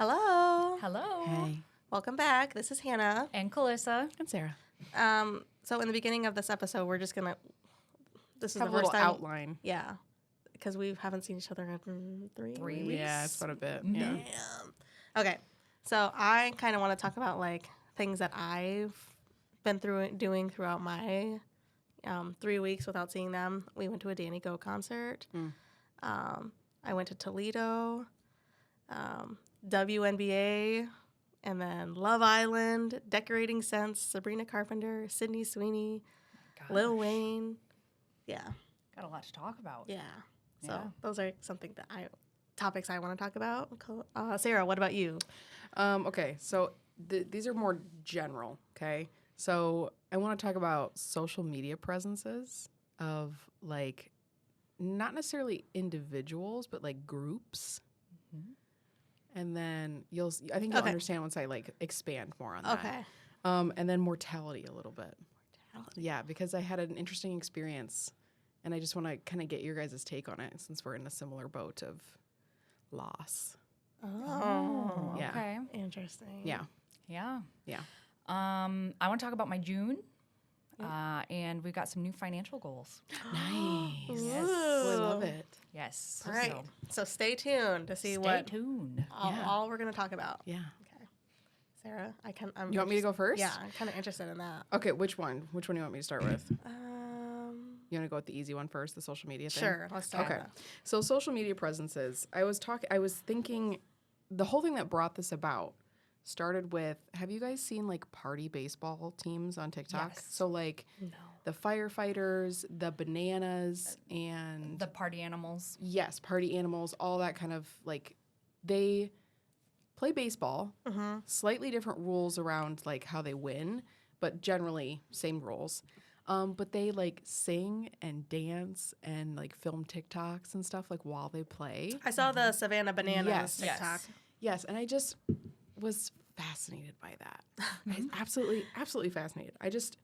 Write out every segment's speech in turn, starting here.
Hello. Hello. Hey. Welcome back. This is Hannah. And Calissa. And Sarah. So in the beginning of this episode, we're just gonna. This is Have the a first little time. outline. Yeah, because we haven't seen each other in 3 3 weeks. Yeah, it's been a bit. Mhm. Yeah. Damn. Okay, so I kind of want to talk about like things that I've been doing throughout my 3 weeks without seeing them. We went to a Danny Go concert. Mm. I went to Toledo, WNBA, and then Love Island, Decorating Sense, Sabrina Carpenter, Sydney Sweeney, Lil Wayne. Yeah. Got a lot to talk about. Yeah. So Yeah. those are topics I want to talk about. Sarah, what about you? Okay, so these are more general, okay? So I want to talk about social media presences of like not necessarily individuals, but like groups. Mhm. And then I think you'll Okay. understand once I like expand more on that. Okay. And then mortality a little bit. Yeah, because I had an interesting experience and I just want to kind of get your guys' take on it since we're in a similar boat of loss. Oh. Yeah. Okay. Interesting. Yeah. Yeah. Yeah. I want to talk about my June. And we've got some new financial goals. Nice. Yes. Oh, I love it. Yes. All right. So stay tuned to see Stay what tuned. all we're going to talk about. Yeah. Okay. Sarah, You want me to go first? Yeah, I'm kind of interested in that. Okay, which one? Which one do you want me to start with? Um, You want to go with the easy one first, the social media thing? Sure, let's start. Okay. with that. So social media presences. I was thinking the whole thing that brought this about started with, have you guys seen like party baseball teams on TikTok? Yes. So like No. the firefighters, the bananas, and The party animals. yes, party animals, all that kind of like they play baseball, Mm-hmm. slightly different rules around like how they win, but generally same rules. But they like sing and dance and like film TikToks and stuff like while they play. I saw the Savannah Bananas Yes. TikTok. Yes. Yes, and I just was fascinated by that. I was absolutely fascinated. I just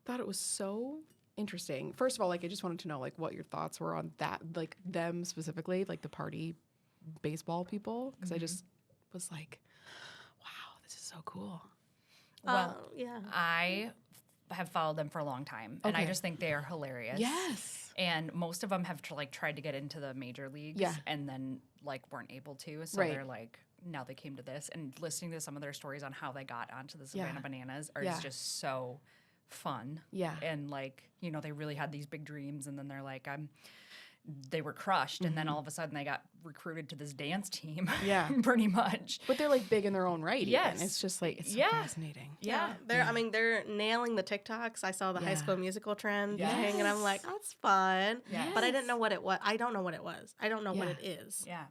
thought it was so interesting. First of all, like I just wanted to know like what your thoughts were on that, like them specifically, like the party baseball people, because I just was like, wow, this is so cool. Well, yeah. I have followed them for a long time, and I Okay. just think they are hilarious. Yes. And most of them have tried to get into the major leagues, Yeah. and then like weren't able to. So Right. they're like, now they came to this, and listening to some of their stories on how they got onto the Yeah. Savannah Bananas Yeah. is just so fun. Yeah. And like, they really had these big dreams, and then they're like, they were crushed, and then all of a sudden they got recruited to this dance team. Yeah. Pretty much. But they're like big in their own right. even. Yes. It's just like it's so Yeah. fascinating. Yeah. They're nailing the TikToks. I saw the High Yeah. School Musical trend Yes. thing, and I'm like, that's fun. Yes. But I didn't know what it was. I don't know what it was. I don't know what Yeah. it is. Yeah.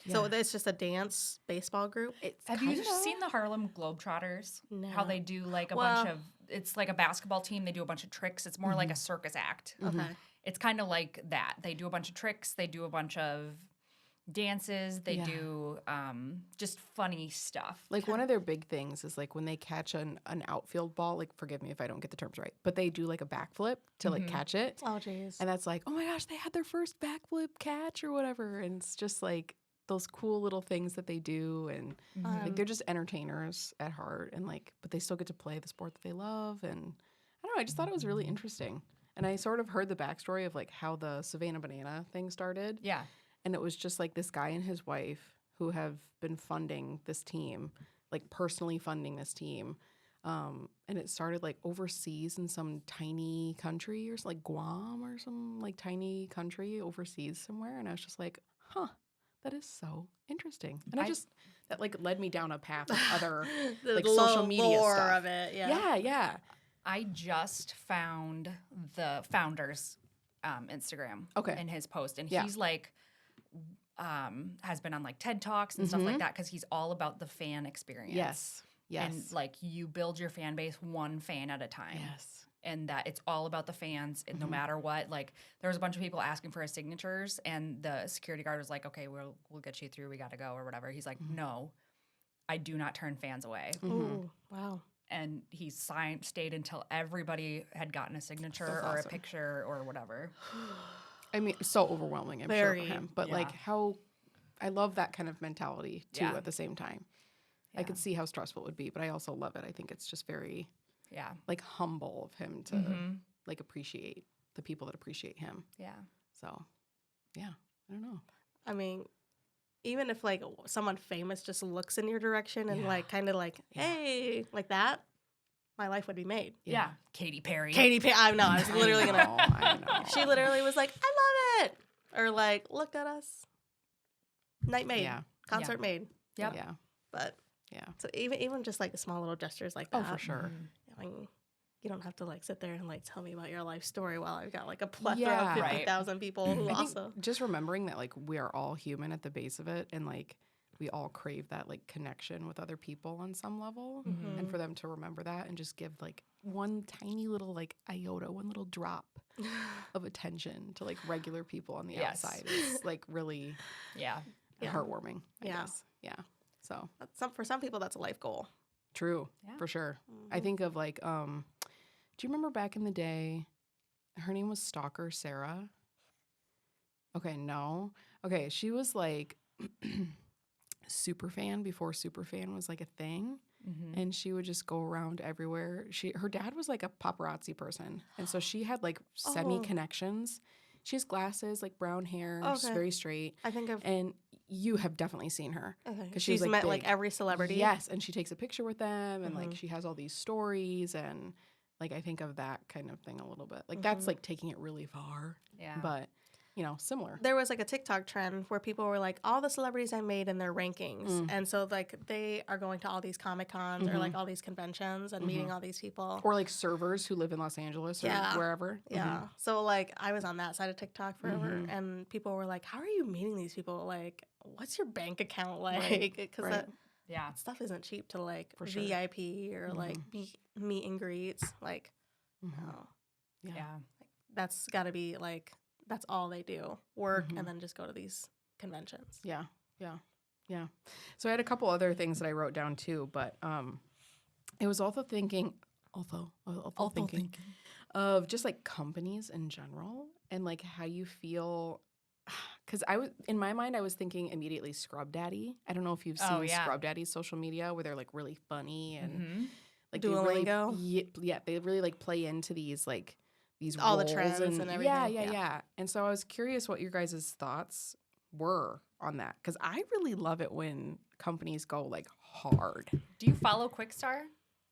So Yeah. it's just a dance baseball group. It's Have you kinda- seen the Harlem Globetrotters? No. How they do like a Well- bunch of, it's like a basketball team. They do a bunch of tricks. It's more like a circus act. Okay. It's kind of like that. They do a bunch of tricks. They do a bunch of dances. They Yeah. do just funny stuff. Like one of their big things is like when they catch an outfield ball, like forgive me if I don't get the terms right, but they do like a backflip to like catch it. Oh, jeez. And that's like, oh my gosh, they had their first backflip catch or whatever. And it's just like those cool little things that they do. And like they're just entertainers at heart. And like, but they still get to play the sport that they love. And I don't know, I just thought it was really interesting. And I sort of heard the backstory of like how the Savannah Banana thing started. Yeah. And it was just like this guy and his wife who have been funding this team, like personally funding this team. And it started like overseas in some tiny country or like Guam or some like tiny country overseas somewhere. And I was just like, huh, that is so interesting. And that like led me down a path of other The like social media lore stuff. of it. Yeah. Yeah, yeah. I just found the founder's Instagram Okay. in his post. And Yeah. he's like, has been on like TED Talks and stuff like that because he's all about the fan experience. Yes. Yes. And like you build your fan base one fan at a time. yes. And that it's all about the fans and no matter what. Like there was a bunch of people asking for his signatures and the security guard was like, okay, we'll get you through. We got to go or whatever. He's like, no, I do not turn fans away. Ooh, wow. And he stayed until everybody had gotten a signature That's or awesome. a picture or whatever. I mean, so overwhelming, I'm sure, Very, for him. But yeah. like how I love that kind of mentality too Yeah. at the same time. I could Yeah. see how stressful it would be, but I also love it. I think it's just very Yeah. like humble of him to Mhm. like appreciate the people that appreciate him. Yeah. So, yeah, I don't know. I mean, even if like someone famous just looks in your direction and Yeah. like kind of like, Yeah. hey, like that, my life would be made. Yeah. Katy Perry. Katy Perry, I know, I was literally gonna. I know. She literally was like, I love it, or like, look at us, night made, Yeah. concert made. Yep. Yeah. But Yeah. so even just like the small little gestures like that. Oh, for sure. Mhm. I mean, you don't have to like sit there and like tell me about your life story while I've got like a plethora Yeah. of Right. 50,000 people who I think also. just remembering that like we are all human at the base of it, and like we all crave that like connection with other people on some level, Mhm. and for them to remember that and just give like one tiny little like iota, one little drop of attention to like regular people on the Yes. outside is like really Yeah. Yeah. heartwarming. I Yeah. guess. Yeah. So For some people, that's a life goal. true Yeah. for sure. I Mhm. think of like, do you remember back in the day? Her name was Stalker Sarah. Okay, no. Okay, she was like super fan before super fan was like a thing, Mm-hmm. and she would just go around everywhere. Her dad was like a paparazzi person, and so she had like semi connections. She has glasses, like brown hair, she's Okay. very straight, I think I've. and you have definitely seen her. Okay. 'cause she was, She's like, met like big. every celebrity. Yes, and she takes a picture with them, and like Mhm. she has all these stories, and like I think of that kind of thing a little bit. Like that's Mhm. like taking it really far, Yeah. but you know, similar. There was like a TikTok trend where people were like, all the celebrities I made in their rankings. Mm. And so like they are going to all these Comic Cons or like all these conventions and meeting all these people. Or like servers who live in Los Angeles or Yeah. wherever. Yeah. So like I was on that side of TikTok forever Mhm. and people were like, how are you meeting these people? Like, what's your bank account like? Right. Because Right. that Yeah. stuff isn't cheap to like For sure. VIP or like meet and greets. Like, Mhm. no. Yeah. Yeah. That's got to be like, that's all they do, work Mhm. and then just go to these conventions. Yeah. Yeah. Yeah. So I had a couple other things that I wrote down too, but it was also thinking of just like companies in general and like how you feel. Because I was in my mind, I was thinking immediately Scrub Daddy. I don't know if you've seen Oh, yeah. Scrub Daddy's social media where they're like really funny and Mm-hmm. like Duolingo? They really, yeah, they really like play into these like these All the roles trends and Yeah, everything, yeah, yeah. yeah. And so I was curious what your guys' thoughts were on that because I really love it when companies go like hard. Do you follow Quickstar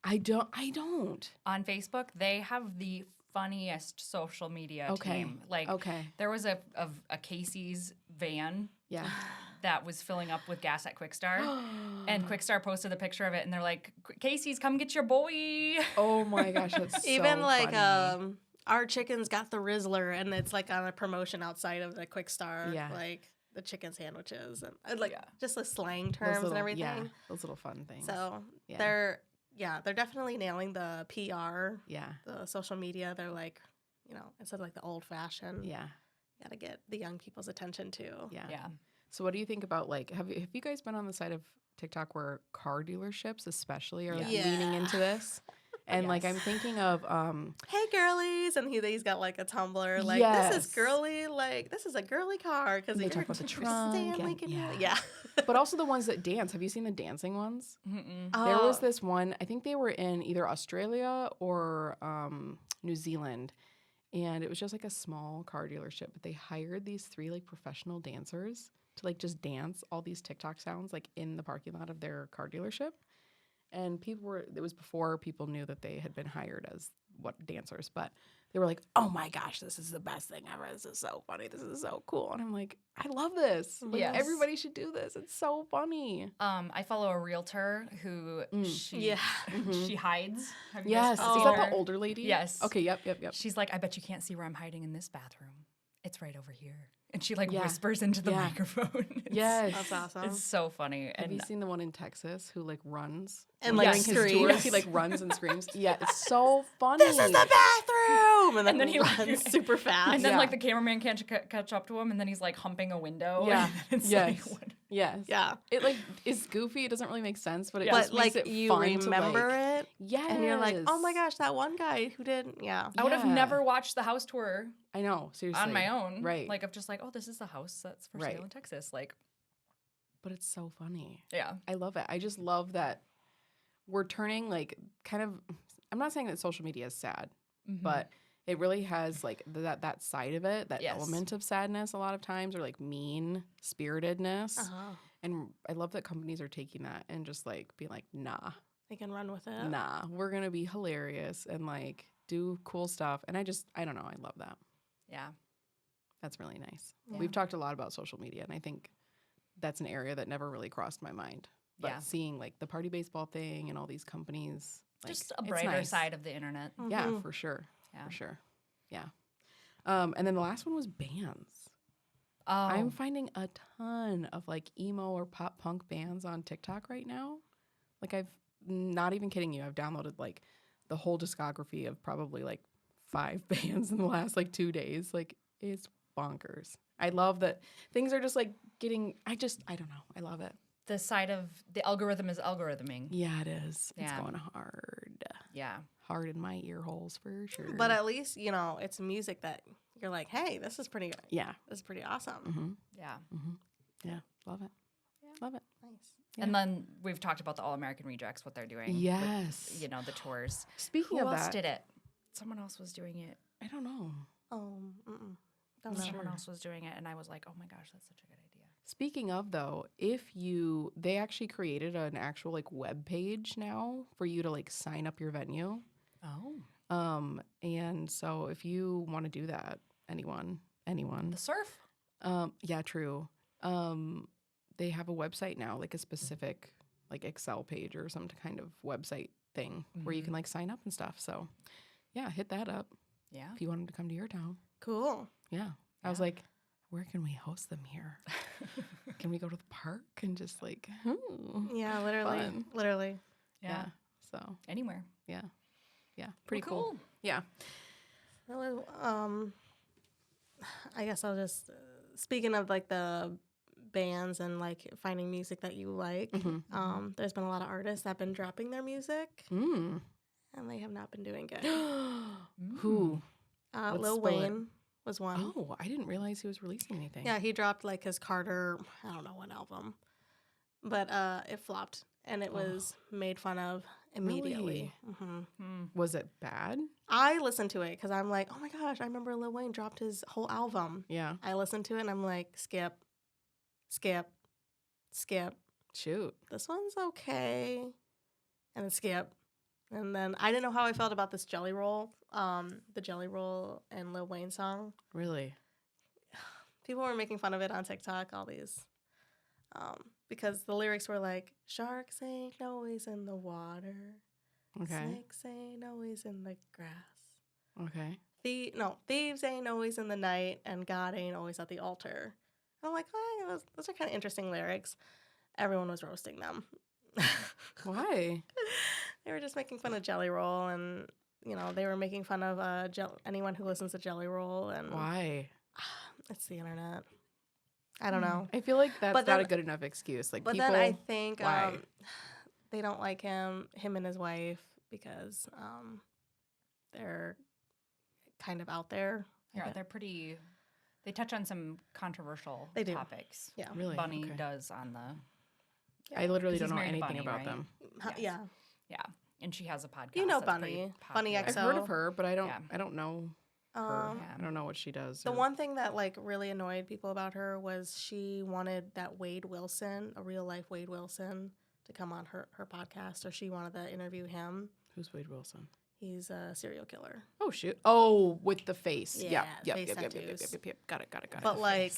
I don't. on Facebook? They have the funniest social media Okay. team. Like, Okay. there was a Casey's van Yeah. that was filling up with gas at Quickstar. And Quickstar posted a picture of it, and they're like, "Casey's, come get your boy." Oh my gosh, that's Even so like funny. our chicken's got the Rizzler and it's like on a promotion outside of the Quick Star, Yeah. like the chicken sandwiches and like Yeah. just the slang Those terms little- and everything. Yeah, those little fun things. So Yeah. they're definitely nailing the PR, yeah, the social media. They're like, you know, instead of like the old fashioned, yeah, got to get the young people's attention too. yeah. Yeah. So what do you think about like have you guys been on the side of TikTok where car dealerships especially are like Yeah. leaning into this? And like Yes. I'm thinking of Hey girlies, and he's got like a Tumblr like this is Yes. girly, like this is a girly car because And they talk about the trunk and- yeah. but also the ones that dance. Have you seen the dancing ones? Mm-mm. There was Oh, this one, I think they were in either Australia or New Zealand. And it was just like a small car dealership, but they hired these 3 like professional dancers to like just dance all these TikTok sounds like in the parking lot of their car dealership. And it was before people knew that they had been hired as dancers, but they were like, oh my gosh, this is the best thing ever. This is so funny. This is so cool. And I'm like, I love this. Like, Yes. everybody should do this. It's so funny. I follow a realtor who yeah. she hides. Have you Yes. guys Is seen that her? the older lady? Yes. Okay. Yep. She's like, I bet you can't see where I'm hiding in this bathroom. It's right over here. And she like Yeah. whispers into the Yeah. microphone. It's- Yes. That's awesome. It's so funny. Have you And seen the one in Texas who like runs And, like, during his screams. tours? He like runs and screams. Yeah, it's so funny. This is the bathroom, and then he he runs super fast. and then Yeah. like the cameraman can't catch up to him, and then he's like humping a window. Yeah. And it's Yes. like, what? Yes. yeah, It like is goofy. It doesn't really make sense, but it but just makes like it you fun remember to, like, it, Yes. and you're like, oh my gosh, that one guy who didn't. Yeah, I would have Yeah. never watched the house tour I know. Seriously. on my own. Right. Like, of just like, oh, this is the house that's for Right. sale in Texas. Like, but it's so funny. Yeah. I love it. I just love that we're turning like kind of. I'm not saying that social media is sad, but it really has like that side of it, that Yes. element of sadness a lot of times, or like mean spiritedness. Uh-huh. And I love that companies are taking that and just like being like, nah, They can run with it. nah, we're gonna be hilarious and like do cool stuff. And I don't know, I love that. Yeah. That's really nice. Yeah. We've talked a lot about social media, and I think that's an area that never really crossed my mind. But Yeah. seeing like the party baseball thing and all these companies, like, Just a it's brighter nice. side of the internet. Yeah, Mhm. for sure. Yeah. For sure. Yeah. And then the last one was bands. Oh, I'm finding a ton of like emo or pop punk bands on TikTok right now. Like I've not even kidding you. I've downloaded like the whole discography of probably like 5 bands in the last like 2 days. Like it's bonkers. I love that things are just like getting I don't know. I love it. the side of the algorithm is algorithming. Yeah, it is. It's Yeah. going hard. Yeah. Hard in my ear holes for sure. But at least, you know, it's music that you're like, hey, this is pretty yeah. this is pretty awesome. Mm-hmm. Yeah. Mm-hmm. Yeah. Love it. Yeah. Love it. Nice. And then we've talked about the All American Rejects, what they're doing. with, Yes. you know, the tours. Speaking Who of else that, did it? Someone else was doing it. I don't know. Don't know. Someone else was doing it, and I was like, oh my gosh, that's such a good idea. Speaking of though, they actually created an actual like web page now for you to like sign up your venue. Oh. And so if you want to do that, anyone, The surf? yeah, true. They have a website now, like a specific like Excel page or some kind of website thing where you can like sign up and stuff. So yeah, hit that up Yeah. if you wanted to come to your town. Cool. Yeah. I was Yeah. like, where can we host them here? Can we go to the park and just like, Yeah, literally. Fun. Literally. yeah. So Anywhere. yeah, pretty Well, cool. Yeah. That was, I guess I'll just speaking of like the bands and like finding music that you like. Mhm. There's been a lot of artists that have been dropping their music Mm. and they have not been doing good. Who? Let's Lil spill it. Wayne was one. Oh, I didn't realize he was releasing anything. Yeah, he dropped like his Carter, I don't know what album, but it flopped and it was made fun of immediately. Hmm. Was it bad? I listened to it because I'm like, oh my gosh, I remember Lil Wayne dropped his whole album. Yeah. I listened to it and I'm like, skip, skip, skip. Shoot. This one's okay. And then skip. And then I didn't know how I felt about this Jelly Roll, the Jelly Roll and Lil Wayne song. Really? People were making fun of it on TikTok, all these. Because the lyrics were like, sharks ain't always in the water. Okay. Snakes ain't always in the grass. Okay. Thieves ain't always in the night, and God ain't always at the altar. And I'm like, oh, those are kind of interesting lyrics. Everyone was roasting them. Why? They were just making fun of Jelly Roll, and they were making fun of anyone who listens to Jelly Roll, and Why? it's the internet. I don't know. I feel like that's But not then- a good enough excuse. Like But people. then I think why? they don't like him and his wife because they're kind of out there. I Yeah, guess. they're pretty. They touch on some controversial They do. topics. Yeah. Really? Bunny Okay. does on the. I literally 'Cause don't he's know married to anything Bunny, about right? them. Yes. Yeah. Yeah, and she has a podcast. You know that's pretty Bunny. Bunny popular. I've XO. heard of her, but I don't. Yeah. I don't know her. Um, I don't know what she does. The or- one thing that like really annoyed people about her was she wanted that Wade Wilson, a real life Wade Wilson, to come on her podcast, or she wanted to interview him. Who's Wade Wilson? He's a serial killer. Oh shoot! Oh, with the face. Yeah, Yep. face Yep. tattoos. Got it. But like,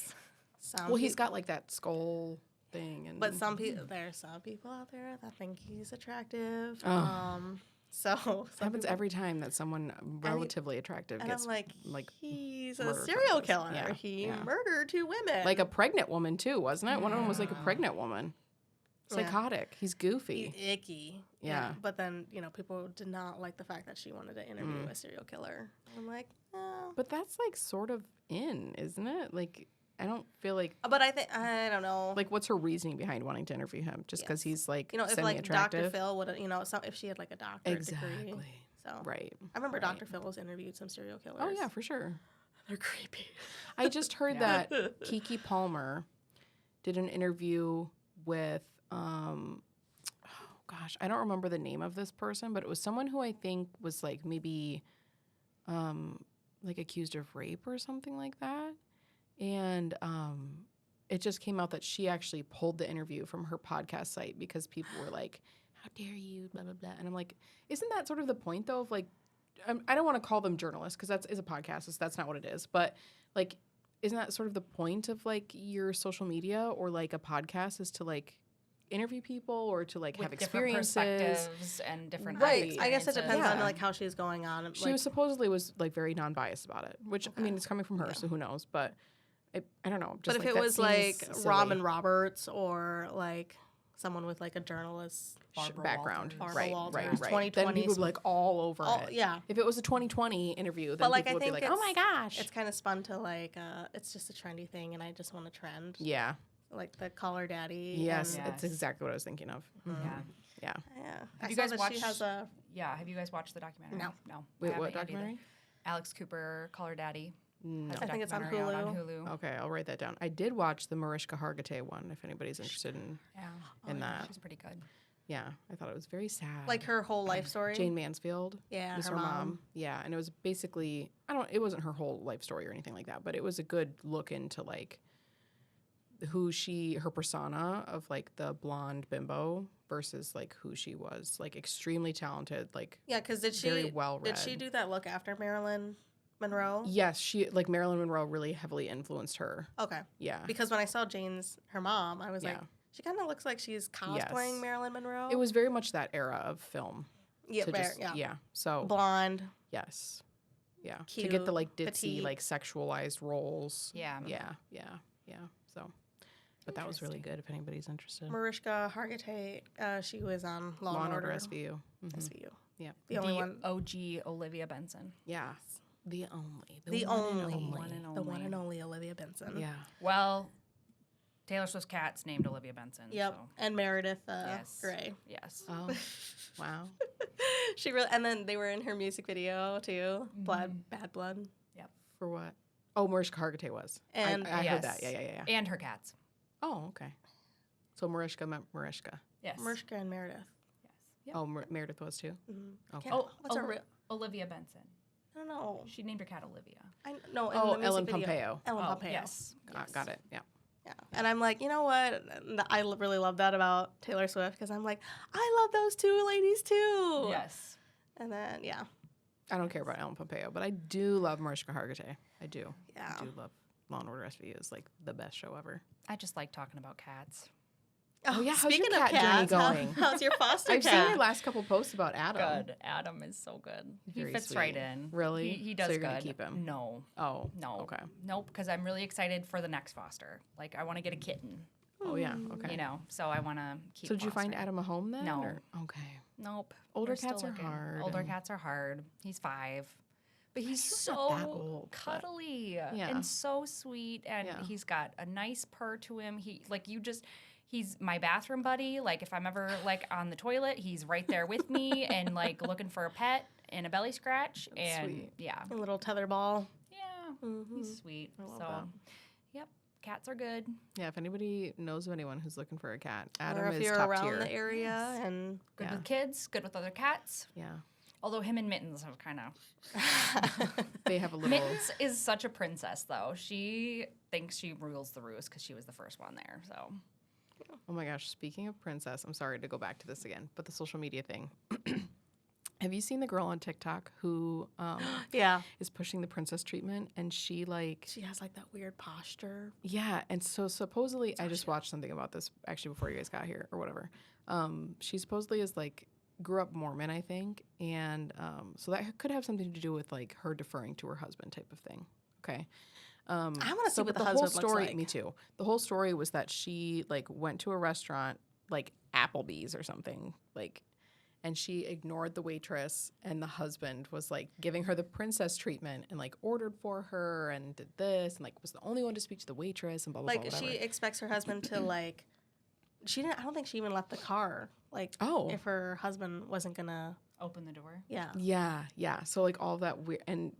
some Well, he's peop- got like that skull thing, and But some people, there's some people out there that think he's attractive. Oh. So some happens people- every time that someone relatively attractive And gets I'm like, like he's a murder serial charges. killer. Yeah, He yeah. murdered 2 women. like a pregnant woman too, wasn't it? One of them was like a Yeah. pregnant woman. Yeah. Psychotic. He's goofy. He's icky. Yeah. But then, people did not like the fact that she wanted to interview a serial killer. I'm like, oh. But that's like sort of in, isn't it? Like I don't feel like But I don't know. like what's her reasoning behind wanting to interview him? Just because Yes. he's like if like Dr. semi-attractive. Phil would have, if she had like a doctorate degree. Exactly. So Right. I remember right. Dr. Phil's interviewed some serial killers. Oh yeah, for sure. They're creepy. I just heard Yeah. that Kiki Palmer did an interview with gosh, I don't remember the name of this person, but it was someone who I think was like maybe like accused of rape or something like that. And it just came out that she actually pulled the interview from her podcast site because people were like, how dare you, blah, blah, blah. And I'm like, isn't that sort of the point, though, of like, I don't want to call them journalists because that is a podcast. So that's not what it is. But like, isn't that sort of the point of like your social media or like a podcast is to like interview people or to like have With different experiences? perspectives and different Right. life I guess it depends experiences. on Yeah. like how she's going on. She Like, was supposedly was like very non-biased about it, which I mean, it's coming from her, Yeah. so who knows? But I don't know. but Just if like, it that was seems like silly. Robin Roberts or like someone with like a journalist, Barbara background, Walters. right, Barbara right, Walters, right. 2020 Then people would be like all over oh it. yeah, If it was a 2020 interview, then But, like, people I would be think like, "Oh my gosh!" it's kind of spun to like it's just a trendy thing, and I just want to trend Yeah. like the Caller Daddy. Yes, and, that's Yes. exactly what I was thinking of. Yeah. Yeah. yeah. Have I you saw guys that she has watched- a Yeah. Have you guys watched the documentary? No. No. Wait, I what haven't yet either. documentary? Alex Cooper, Caller Daddy. No. Has a I think it's on documentary out on Hulu. Hulu. Okay, I'll write that down. I did watch the Mariska Hargitay one. If anybody's interested in Yeah. that, She's pretty good. yeah, I thought it was very sad. like her whole life story. Jane Mansfield. yeah, was her mom. Yeah, and it was basically it wasn't her whole life story or anything like that, but it was a good look into like her persona of like the blonde bimbo versus like who she was, like extremely talented, like Yeah, because very well read. did she do that look after Marilyn Monroe? Yes, she like Marilyn Monroe really heavily influenced her. Okay, Yeah. because when I saw her mom, I was like, Yeah. she kind of looks like she's cosplaying Yes. Marilyn Monroe. It was very much that era of film. yeah, to just, yeah, So blonde. yes. Yeah. To Cute, get the like ditzy, petite. like sexualized roles. Yeah. Yeah. So but that was really Interesting. good if anybody's interested. Mariska Hargitay, she was on Law and Order SVU. Mhm. SVU. Yeah. The only one. OG Olivia Benson. Yeah. The only. The one only. and One and The one only. and only Olivia Benson. Yeah. Well, Taylor Swift's cat's named Olivia Benson. Yep. So, And Meredith yes. Grey. Yes. Oh. Wow. She really, and then they were in her music video too. Bad Blood. For what? Oh, Mariska Hargitay was. And I heard that. Yes. Yeah. And her cats. Oh, okay. So Mariska meant Mariska. Yes. Mariska and Meredith. Yes. Yep. Oh, Meredith was too? Mm-hmm. Okay. Oh, what's her real? Olivia Benson. I don't know. She named her cat Olivia. I know. In Oh, the music Ellen video. Pompeo. Ellen Oh, Pompeo. yes. Got it. Yeah. Yeah. And I'm like, you know what? I really love that about Taylor Swift because I'm like, I love those two ladies too. Yes. And then yeah. I don't care about Ellen Pompeo, but I do love Mariska Hargitay. I do. Yeah. I do love Law and Order SVU. Is like the best show ever. I just like talking about cats. Oh, yeah, how's your Speaking cat of journey cats, going? how's your foster I've seen cat? your last couple posts about Adam. Good. Adam is so good. He Very fits right sweet. in. Really? He So does you're good. gonna keep him? No. Oh. No. Okay. Nope. Because I'm really excited for the next foster. Like I want to get a kitten. Oh yeah. Okay. You know. So I want to keep. So did you find fostering. Adam a home then? No. or- Okay. Nope. Older We're still cats are looking. hard Older and- cats are hard. He's 5. But he's He's so not that old, but- cuddly Yeah. and so sweet, and Yeah. he's got a nice purr to him. He's my bathroom buddy. Like if I'm ever like on the toilet, he's right there with me and like looking for a pet and a belly scratch. That's and sweet. yeah, A little tether ball. yeah, Mm-hmm. he's sweet. I love So, that. yep, cats are good. Yeah. If anybody knows of anyone who's looking for a cat, Adam or if is you're top around tier. the area Yes. and Good Yeah. with kids. Good with other cats. Yeah. Although him and Mittens have kind of. They have a little. Mittens is such a princess, though. She thinks she rules the roost because she was the first one there. So Oh my gosh. Speaking of princess, I'm sorry to go back to this again, but the social media thing. Have you seen the girl on TikTok who yeah. is pushing the princess treatment? And she like, She has like that weird posture. yeah. And so supposedly, I just watched something about this actually before you guys got here or whatever. She supposedly is like grew up Mormon, I think, and so that could have something to do with like her deferring to her husband type of thing. Okay. I want to see but what the whole husband story, looks like. me too. The whole story was that she like went to a restaurant, like Applebee's or something, like, and she ignored the waitress, and the husband was like giving her the princess treatment and like ordered for her and did this and like was the only one to speak to the waitress and blah blah Like blah. she whatever. expects her husband to like. She didn't. I don't think she even left the car. Like, Oh. if her husband wasn't gonna. open the door. Yeah. Yeah. So like all that weird, and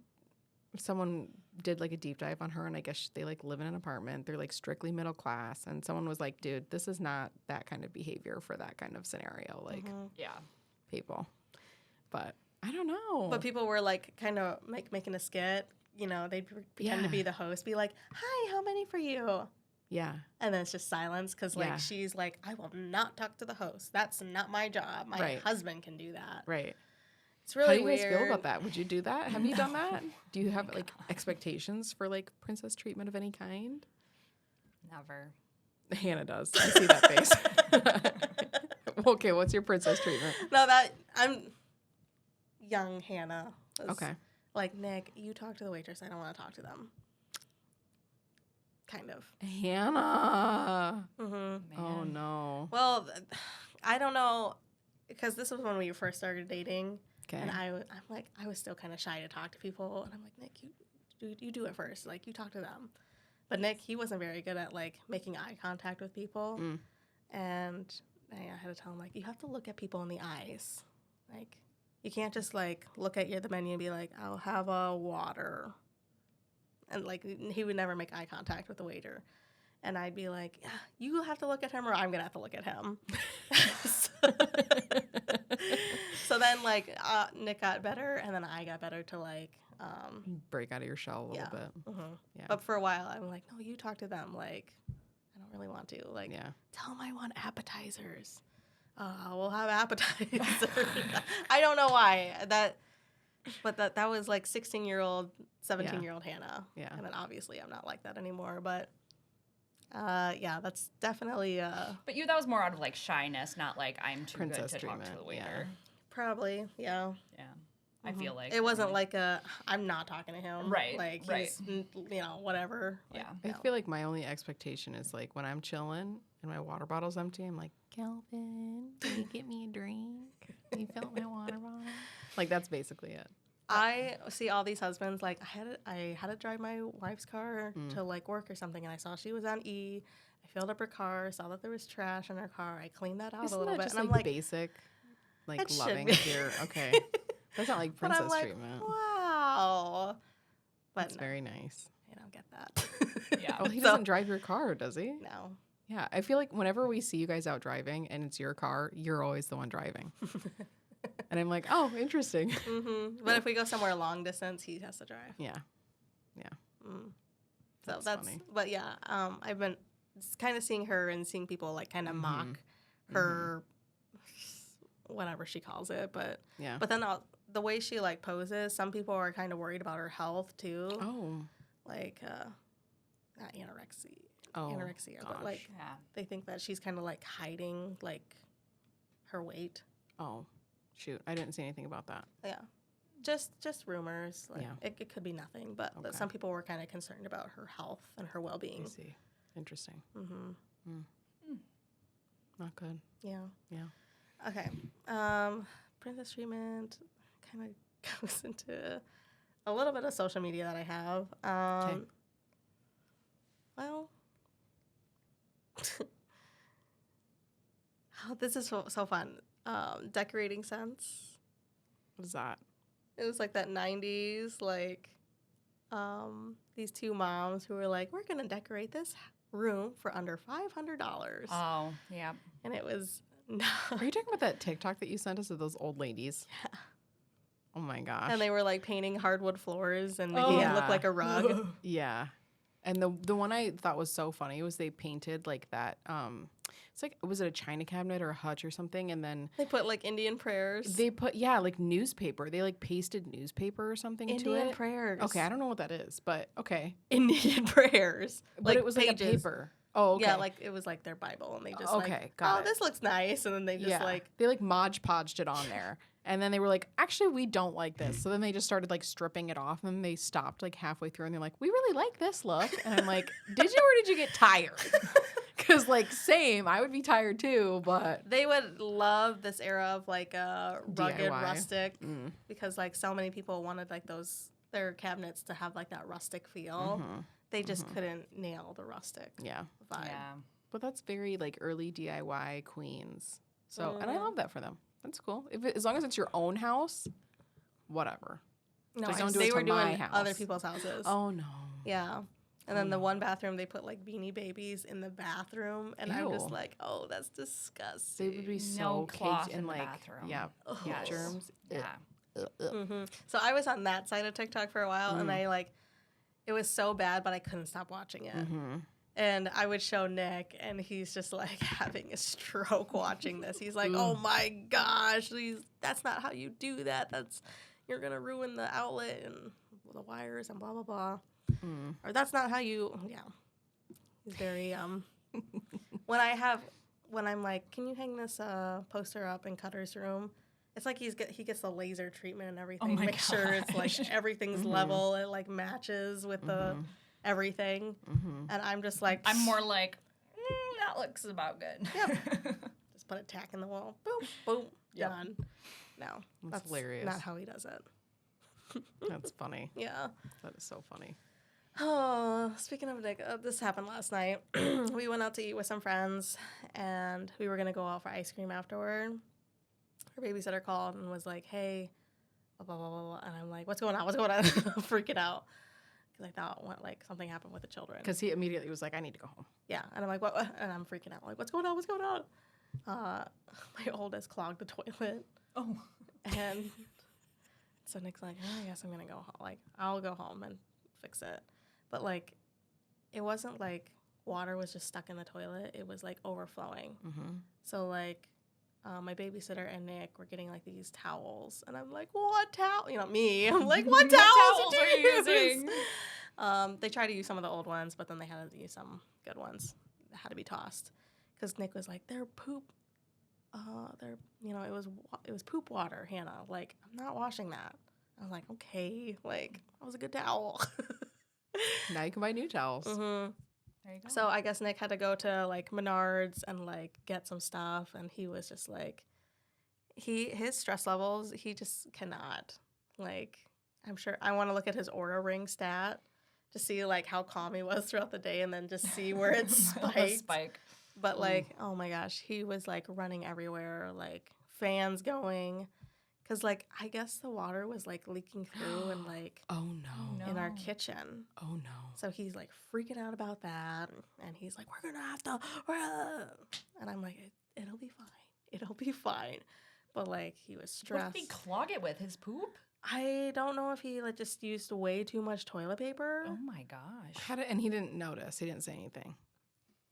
someone did like a deep dive on her, and I guess they like live in an apartment. They're like strictly middle class, and someone was like, "Dude, this is not that kind of behavior for that kind of scenario." Like Yeah. people, but I don't know. But people were like kind of making a skit. You know, they'd pretend to Yeah. be the host, be like, "Hi, how many for you?" yeah, And then it's just silence because like Yeah. she's like, "I will not talk to the host. That's not my job. My Right. husband can do that." right. It's How really do you guys weird. feel about that? Would you do that? Have you done that? Do you have my like expectations for like princess treatment of any kind? Never. Hannah does. I see that face. Okay, what's your princess treatment? No, that I'm young Hannah. was Okay. Like, Nick, you talk to the waitress. I don't want to talk to them. Kind of. Hannah. Mm-hmm. Oh Man. no. Well, I don't know, because this was when we first started dating, Okay. and I'm like, I was still kind of shy to talk to people, and I'm like, Nick, you do it first. Like, you talk to them. But Nick, he wasn't very good at like making eye contact with people, Mm. and I had to tell him like, you have to look at people in the eyes. Like, you can't just like look at the menu and be like, I'll have a water. And like, he would never make eye contact with the waiter. And I'd be like, yeah, you have to look at him or I'm going to have to look at him. So then like Nick got better and then I got better to like, Break out of your shell a little yeah. bit. mhm. Yeah. But for a while I'm like, no, you talk to them. Like, I don't really want to. Like, Yeah. tell them I want appetizers. We'll have appetizers. I don't know why but that was like 16-year-old, 17-year-old Hannah. Yeah. And then obviously I'm not like that anymore. But yeah, that's definitely But that was more out of like shyness, not like I'm too Princess good to talk to treatment, the yeah. waiter. probably, yeah. Yeah. I feel like It wasn't like I'm not talking to him. Right, Like, right. he's, whatever. Like, Yeah. I feel like my only expectation is like when I'm chilling and my water bottle's empty, I'm like, Kelvin, can you get me a drink? Can you fill up my water bottle? Like that's basically it. I see all these husbands like I had to drive my wife's car Mm. to like work or something, and I saw she was on E. I filled up her car, saw that there was trash in her car. I cleaned that out Isn't a little that bit, just and like, I'm like, basic, like That should loving be. your okay? That's not like but I'm princess like, treatment. wow. But That's no, very nice. I don't get that. Yeah. Oh, he So- doesn't drive your car, does he? No. Yeah, I feel like whenever we see you guys out driving and it's your car, you're always the one driving. And I'm like, oh, interesting. But if we go somewhere long distance, he has to drive. Yeah. Mm. So That's that's funny. but yeah, I've been kind of seeing her and seeing people like kind of Mhm. mock her, whatever she calls it, but Yeah. But then the way she like poses, some people are kind of worried about her health too. Oh. Like not Oh. anorexia, but gosh. like Yeah. they think that she's kind of like hiding like her weight. Oh. Shoot. I didn't see anything about that. Yeah. Just rumors. Like Yeah. it could be nothing, but Okay. some people were kind of concerned about her health and her I well-being. see. Interesting. Mhm. Not good. Yeah. Yeah. Okay. Princess treatment kind of goes into a little bit of social media that I have. Well, oh, this is so fun. Decorating scents. What is that? It was like that 90s, like these two moms who were like, we're going to decorate this room for under $500. Oh, yeah. And it was Are you talking about that TikTok that you sent us of those old ladies? Yeah. Oh my gosh. And they were like painting hardwood floors and Oh. making it Yeah. look like a rug. Yeah. And the one I thought was so funny was they painted like that it's like was it a china cabinet or a hutch or something, and then They put like Indian prayers. they put like newspaper. They like pasted newspaper or something to Indian it. prayers. Okay, I don't know what that is, but okay. Indian prayers. But it was like a pages. paper. Oh, okay. Yeah, like it was like their Bible, and they just Okay, like, got oh, it. this looks nice, and then they just like, they like Mod Podged it on there. And then they were like, actually, we don't like this. So then they just started like stripping it off, and then they stopped like halfway through, and they're like, we really like this look. And I'm like, did you or did you get tired? Because like same, I would be tired too, but they would love this era of like rugged DIY. rustic mm, because like so many people wanted like their cabinets to have like that rustic feel. mhm, They just couldn't nail the rustic yeah. vibe. Yeah. But that's very like early DIY queens. So and I Mm. love that for them. That's cool. As long as it's your own house, whatever. No, Just don't do it they to were doing my house. other people's houses. Oh no. Yeah. And then the one bathroom, they put like Beanie Babies in the bathroom, and I'm just Ew. like, oh, that's disgusting. They would be No so cloth caked in in the like bathroom. yeah, Ugh. poop Yes. germs. Yeah. So I was on that side of TikTok for a while, and Mm. I like, it was so bad, but I couldn't stop watching it. Mm-hmm. And I would show Nick, and he's just like having a stroke watching this. He's like, "Oh my gosh, that's not how you do that. You're gonna ruin the outlet and the wires and blah blah blah." Mm. Or that's not how you. Yeah, he's very When I'm like, "Can you hang this poster up in Cutter's room?" It's like he gets the laser treatment and everything. my Make sure it's like gosh. everything's level. It like matches with the everything. Mm-hmm. And I'm just like, I'm more like, that looks about good. Yep. Just put a tack in the wall. Boom, boom, Yep. done. No, That's hilarious. Not how he does it. That's funny. Yeah. That is so funny. Oh, speaking of Nick, this happened last night. We went out to eat with some friends, and we were gonna go out for ice cream afterward. Her babysitter called and was like, "Hey, blah blah blah blah," blah. And I'm like, "What's going on? What's going on?" I'm freaking out because I thought like something happened with the children. Because he immediately was like, I need to go home. Yeah, and I'm like, "What?" And I'm freaking out. Like, "What's going on? What's going on?" My oldest clogged the toilet. Oh. And so Nick's like, I guess I'm going to go home. Like, I'll go home and fix it. But, like, it wasn't like water was just stuck in the toilet. It was, like, overflowing. Mm-hmm. So, like, my babysitter and Nick were getting, like, these towels. And I'm like, what towel? You know, me. I'm like, what towels are you using? They tried to use some of the old ones, but then they had to use some good ones that had to be tossed. Because Nick was like, they're poop. It was poop water, Hannah. Like, I'm not washing that. I was like, okay, like, that was a good towel. Now you can buy new towels. Mm-hmm. There you go. So I guess Nick had to go to like Menards and like get some stuff, and he was just like, his stress levels, he just cannot. Like, I'm sure I want to look at his Oura Ring stat to see like how calm he was throughout the day, and then just see where it The spiked. spike. But like, oh my gosh, he was like running everywhere, like fans going, because like I guess the water was like leaking through and like Oh no. No. in our kitchen. Oh no. So he's like freaking out about that, and he's like, "We're gonna have to," and I'm like, "It'll be fine. It'll be fine." But like he was What stressed. did he clog it with? His poop? I don't know if he like just used way too much toilet paper. Oh my gosh. And he didn't notice. He didn't say anything.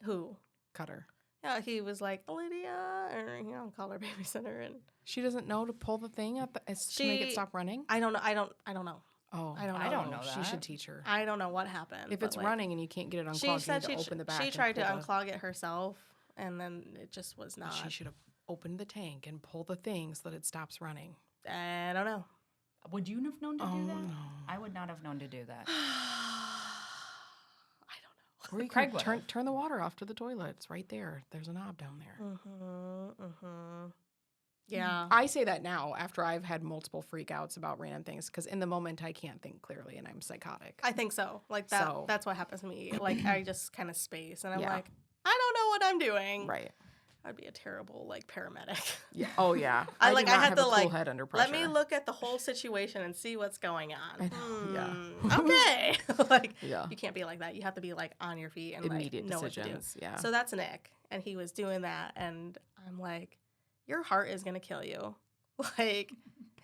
Who? Cutter. Yeah, he was like Lydia, or call her babysitter, and She doesn't know to pull the thing to make it She- stop running. I don't know. I don't know. Oh, I don't know. I don't know She that. should teach her. I don't know what happened. If but, it's like, running and you can't get it unclogged, she you said need to open the back. she and tried to pull unclog it herself, and then it just was not. She should have opened the tank and pulled the thing so that it stops running. I don't know. Would you have known to Oh do that? no. I would not have known to do that. I don't Or you Craig can would've. turn the water off to the toilet. It's right there. There's a knob down there. know. Yeah. I say that now after I've had multiple freakouts about random things because in the moment I can't think clearly and I'm psychotic. I think so. Like that. So- That's what happens to me. Like I just kind of space, and I'm Yeah. like, I don't know what I'm doing. Right. I'd be a terrible like paramedic. Yeah. Oh yeah. I do like. I not had have to a cool like. head under Let pressure. me look at the whole situation and see what's going on. I know, yeah. Okay. Like Yeah. you can't be like that. You have to be like on your feet and Immediate like know decisions. what to do. Yeah. So that's Nick, and he was doing that, and I'm like, your heart is gonna kill you. Like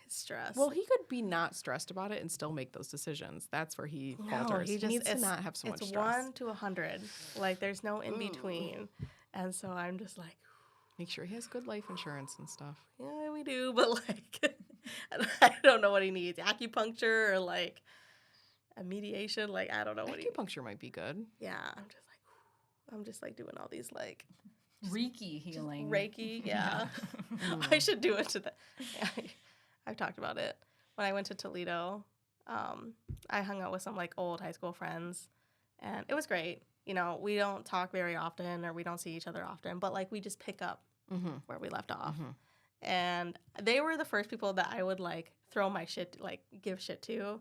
his stress. Well, he could be not stressed about it and still make those decisions. That's where he falters. He needs to not have so much it's stress. 1 to 100. Like there's no in between. And so I'm just like, Make sure he has good life insurance and stuff. yeah, we do, but like, I don't know what he needs. Acupuncture or like a mediation. Like I don't know what he. Acupuncture might be good. Yeah, I'm just like doing all these like Reiki healing. Reiki. Yeah, I should do it to the. Yeah, I've talked about it when I went to Toledo. I hung out with some like old high school friends, and it was great. You know, we don't talk very often, or we don't see each other often, but like we just pick up Mm-hmm. where we left off. Mhm. And they were the first people that I would like throw my shit, like give shit to.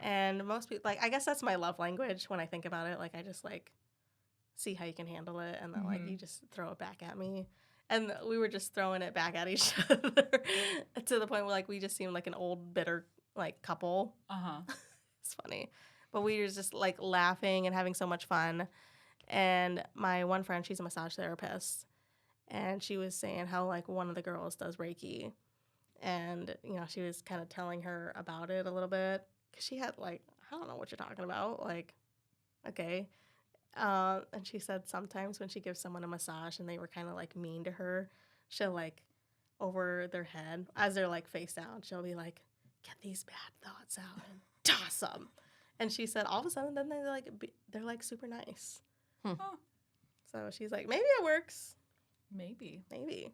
And most people, like, I guess that's my love language when I think about it. Like, I just like see how you can handle it, and then like Mhm. you just throw it back at me. And we were just throwing it back at each other to the point where like we just seemed like an old bitter like couple. Uh-huh. It's funny. But we were just like laughing and having so much fun. And my one friend, she's a massage therapist, and she was saying how like one of the girls does Reiki. And, you know, she was kind of telling her about it a little bit because she had like, I don't know what you're talking about. Like, okay. And she said sometimes when she gives someone a massage and they were kind of like mean to her, she'll like over their head as they're like face down, she'll be like, get these bad thoughts out and toss them. And she said all of a sudden then they're like super nice. Huh. So she's like, maybe it works. Maybe. Maybe.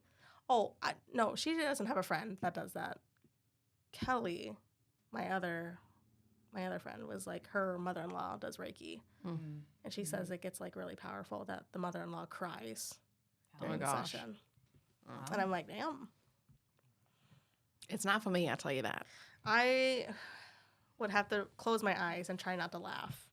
Oh, no, she doesn't have a friend that does that. Kelly, my other friend, was like, her mother-in-law does Reiki. Mm. And she says it gets like really powerful that the mother-in-law cries Oh my during the gosh. session. Wow. And I'm like, damn. It's not for me, I'll tell you that. I would have to close my eyes and try not to laugh.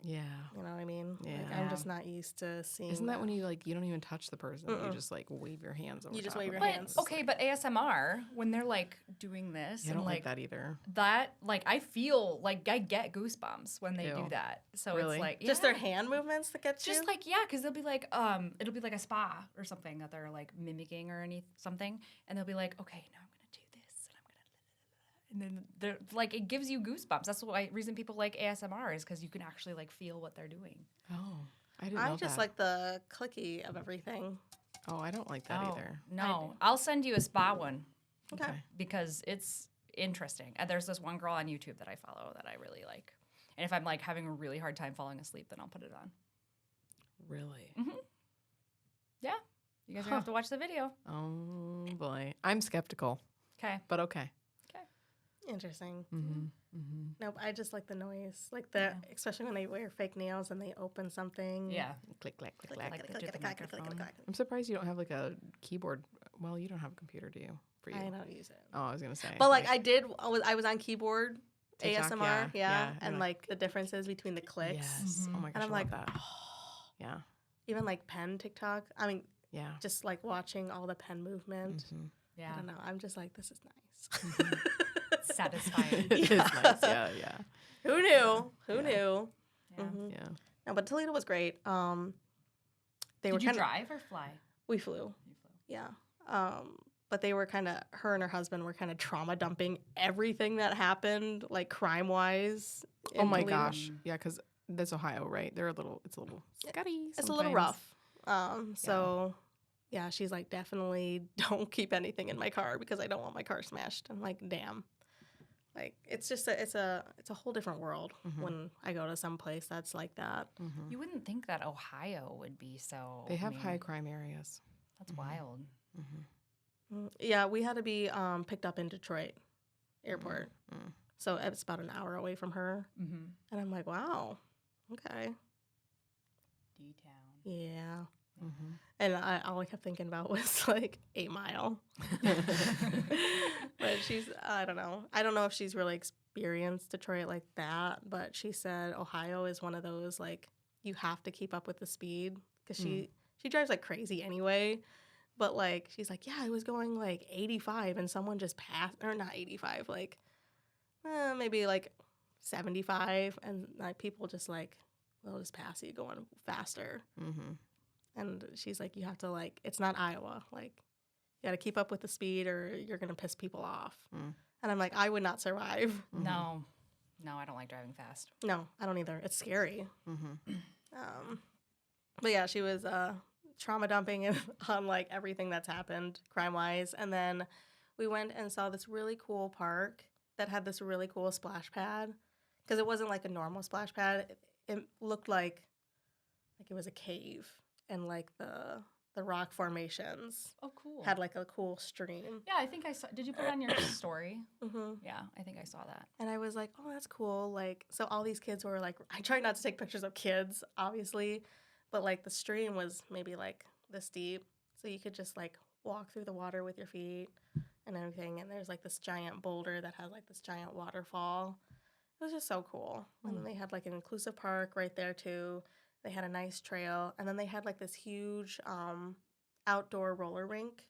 Yeah. You know what I mean? Like, Yeah. I'm just not used to seeing Isn't that when you like you don't even touch the person? You Mm-mm. just like wave your hands over You just top wave of your them. But hands. okay, but ASMR when they're like doing this Yeah, I and don't like like that either. that, like I feel like I get goosebumps when they do Ew. that. So Really? it's like just yeah. their hand movements that get you? Just like because they'll be like it'll be like a spa or something that they're like mimicking or something, and they'll be like, okay, now I'm gonna do this and I'm gonna, and then they're like it gives you goosebumps. That's why reason people like ASMR is because you can actually like feel what they're doing. Oh, I didn't I know just that. like the clicky of everything. Oh, I don't like that either. No, I'll send you a spa one Okay. because it's interesting. And there's this one girl on YouTube that I follow that I really like. And if I'm like having a really hard time falling asleep, then I'll put it on. Really? Yeah, you guys are gonna have to watch the video. Oh boy, I'm skeptical, Okay. but okay. Interesting. Mm-hmm. Mm-hmm. Nope, I just like the noise. Like the, especially when they wear fake nails and they open something. Yeah. Click, clack, click, Click, clack. Like click, they click, do click, the click, click, click, microphone. click. I'm surprised you don't have like a keyboard. Well, you don't have a computer, do you? For you? I don't use it. Oh, I was gonna say. But like I was on keyboard TikTok, ASMR, yeah, yeah, and and, like the differences between the clicks. Yes. Mhm. Oh my And gosh, I'm I like, love that. Yeah. even like pen TikTok. I mean, Yeah. just like watching all the pen movement. Mhm. Yeah. I don't know. I'm just like, this is nice. Satisfying. It is nice. Yeah, yeah, Who knew? Who Yeah. knew? Yeah. Mhm. yeah. No, but Toledo was great. They were Did you kind of drive or fly? we flew. You flew. Yeah. But they were kind of, her and her husband were kind of trauma dumping everything that happened, like crime wise. Oh my gosh. Yeah, because that's Ohio, right? It's a little scutty. It's a little rough. So yeah, she's like, definitely don't keep anything in my car because I don't want my car smashed. I'm like, damn. Like it's just it's a whole different world Mhm. when I go to some place that's like that. Mm-hmm. You wouldn't think that Ohio would be so. They have I mean, high crime areas. That's Mhm. wild. Mm-hmm. Yeah, we had to be picked up in Detroit airport. Mm. So it's about an hour away from her. Mm-hmm. And I'm like, wow, okay. D-town. Yeah. Mm-hmm. And all I kept thinking about was like 8 Mile. But I don't know. I don't know if she's really experienced Detroit like that, but she said Ohio is one of those, like, you have to keep up with the speed because she drives like crazy anyway. But like, she's like, yeah, I was going like 85 and someone just passed, or not 85, like maybe like 75. And like people just like, they'll just pass you going faster. Mm-hmm. And she's like, you have to like, it's not Iowa. Like, you got to keep up with the speed or you're going to piss people off. Mm. And I'm like, I would not survive. Mhm. No, I don't like driving fast. No, I don't either. It's scary. Mm-hmm. But yeah, she was trauma dumping on like everything that's happened crime wise. And then we went and saw this really cool park that had this really cool splash pad because it wasn't like a normal splash pad. It looked like it was a cave and like the rock formations Oh, cool. had like a cool stream. Yeah, I think I saw. Did you put it on your story? Mm-hmm. Yeah, I think I saw that. And I was like, oh, that's cool. Like, so all these kids were like, I tried not to take pictures of kids, obviously, but like the stream was maybe like this deep. So you could just like walk through the water with your feet and everything. And there's like this giant boulder that has like this giant waterfall. It was just so cool. And then they had like an inclusive park right there too. They had a nice trail. And then they had like this huge outdoor roller rink.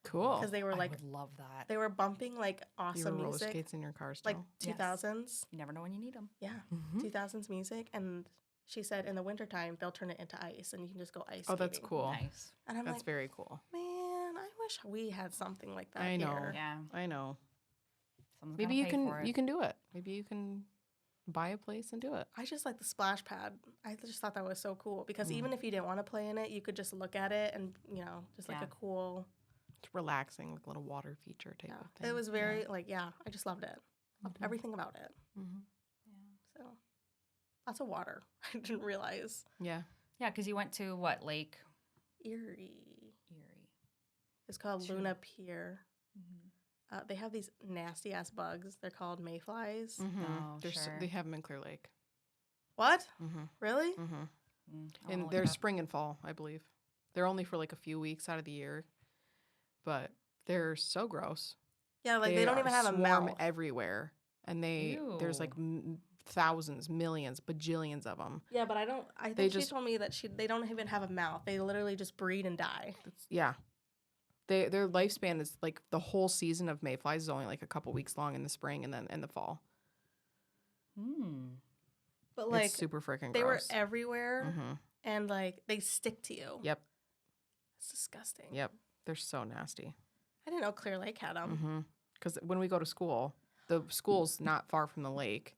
Cool. because they were I like would love that. they were bumping like You have awesome roller music, skates in your car still. like Yes. 2000s. You never know when you need them. Yeah, Mhm. 2000s music, and she said in the wintertime they'll turn it into ice, and you can just go ice. Oh, that's skating. cool. Nice. And I'm That's like, very cool. man, I wish we had something like that. I know. Here. Yeah. I know. Someone's Maybe gotta you pay can for it. you can do it. Maybe you can buy a place and do it. I just like the splash pad. I just thought that was so cool because Mm. even if you didn't want to play in it, you could just look at it and just like Yeah. a cool. It's relaxing, like a little water feature type Yeah, of thing. it was very I just loved it. Loved Mhm. everything about it. Mhm. So lots of water. I didn't realize. Yeah. Yeah, because you went to what, Lake Erie. Erie? It's called Sure. Luna Pier. They have these nasty ass bugs. They're called mayflies. Mhm. Oh, They sure. have them in Clear Lake. What? Mm-hmm. Really? Mm-hmm. I wanna And look they're it up. spring and fall, I believe. They're only for like a few weeks out of the year, but they're so gross. Yeah, like they don't even have a swarm mouth. everywhere, and there's like thousands, millions, bajillions of them. Yeah, but I don't. I think They she just- told me that they don't even have a mouth. They literally just breed and die. Yeah. Their lifespan is like the whole season of mayflies is only like a couple weeks long in the spring and then in the fall. But like it's super freaking they were gross. everywhere, Mm-hmm. and like they stick to you. Yep. It's disgusting. Yep. They're so nasty. I didn't know Clear Lake had them. Mm-hmm. Because when we go to school, the school's not far from the lake,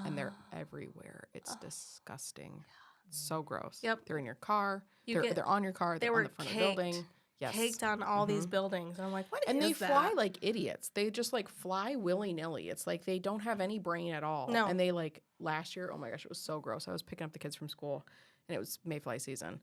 and they're everywhere. It's disgusting. It's so gross. Yep. They're in your car. You get- They're on your car. they They're were on the front of the building. Yes. caked on all these Mhm. buildings, and I'm like, what And is they that? fly like idiots. They just like fly willy nilly. It's like they don't have any brain at all. No. And they like last year, oh my gosh, it was so gross. I was picking up the kids from school and it was mayfly season.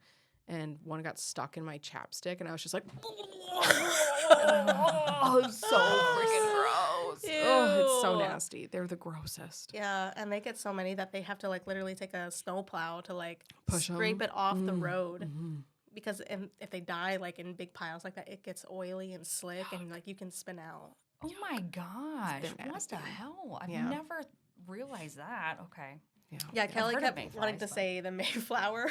And one got stuck in my chapstick and I was just like, oh, it's so freaking gross. Oh, it's so Ew. nasty. They're the grossest. Yeah, and they get so many that they have to like literally take a snow plow to like Push 'em. scrape it off the road. Mhm. Because if they die like in big piles like that, it gets oily and slick, and like you can spin out. Oh my gosh. been What nasty. the hell? I've Yeah. never realized that. Okay. Yeah. Yeah, Kelly heard of kept wanting mayflies, to but- say the Mayflower.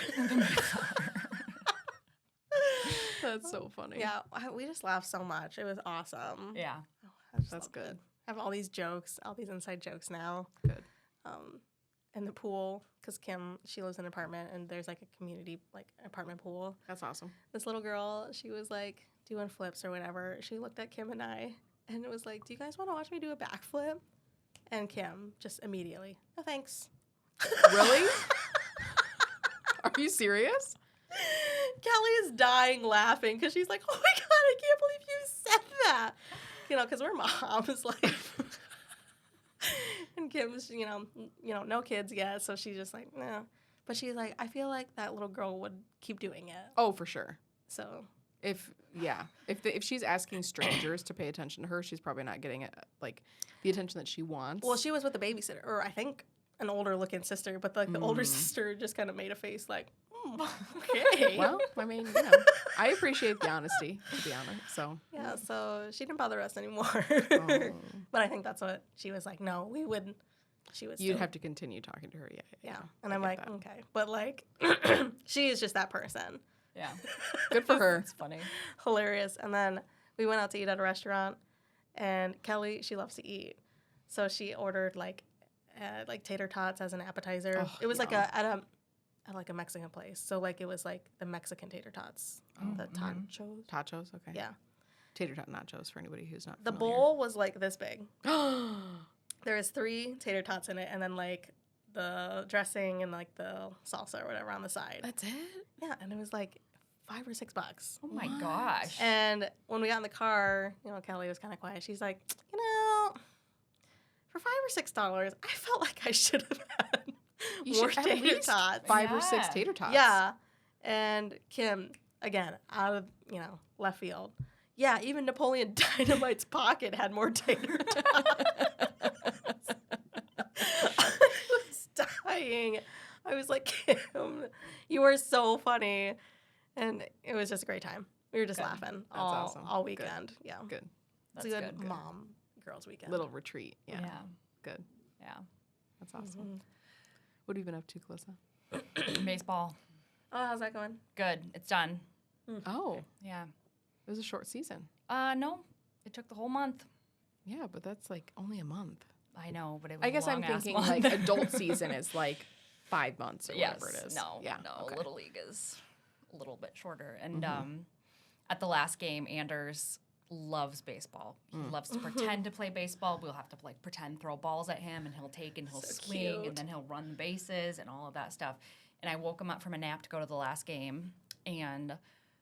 That's so funny. Yeah, we just laughed so much. It was awesome. Yeah. I just That's loved good. it. I have all these jokes, all these inside jokes now. Good. In the pool, because Kim, she lives in an apartment, and there's like a community like apartment pool. That's awesome. This little girl, she was like doing flips or whatever. She looked at Kim and I, and it was like, "Do you guys want to watch me do a backflip?" And Kim just immediately, "No thanks." Really? Are you serious? Kelly is dying laughing because she's like, "Oh my god, I can't believe you said that." Because we're moms, like. And Kim's, no kids yet, so she's just like, no. But she's like, I feel like that little girl would keep doing it. Oh, for sure. So If she's asking strangers to pay attention to her, she's probably not getting it like the attention that she wants. well, she was with a babysitter, or I think an older looking sister, but like the older sister just kind of made a face like, okay. well, I mean, I appreciate the honesty, to be honest. So Yeah, so she didn't bother us anymore. oh, But I think that's what she was like, no, we wouldn't. She was you'd still- have to continue talking to her. Yeah. And I I'm get like, that. okay. But like, she is just that person. Yeah. Good for her. It's funny. Hilarious. And then we went out to eat at a restaurant, and Kelly, she loves to eat, so she ordered like tater tots as an appetizer. Oh, It was like yum. at a Mexican place, so like it was like the Mexican tater tots, the tachos. Tachos, okay. Yeah, Tater tot nachos for anybody who's not the familiar. bowl was like this big. bowl. There was 3 tater tots in it, and then like the dressing and like the salsa or whatever on the side. That's it. Yeah, and it was like $5 or $6. Oh my What? gosh. And when we got in the car, Kelly was kind of quiet. She's like, for $5 or $6, I felt like I should have had You more should at tater least tots. 5 or 6 Yeah. tater tots. Yeah. And Kim, again, out of, left field. Yeah, even Napoleon Dynamite's pocket had more tater tots. I was dying. I was like, Kim, you are so funny. And it was just a great time. We were just Good. laughing That's all, awesome. all Good. weekend. Yeah. Good. It's a good mom girls weekend. Little retreat. Yeah. Yeah. Good. Yeah. That's awesome. Mhm. What have you been up to, Calissa? Baseball. Oh, how's that going? Good. It's done. Oh. Yeah. It was a short season. No, it took the whole month. Yeah, but that's like only a month. I know, but it was I guess a I'm long-ass thinking month. like adult season is like 5 months or Yes. whatever it is. No, Yeah. no. Okay. Little League is a little bit shorter. And at the last game, Anders loves baseball. He loves to pretend to play baseball. We'll have to like pretend throw balls at him, and he'll take and he'll So swing, cute. and then he'll run the bases and all of that stuff. And I woke him up from a nap to go to the last game, and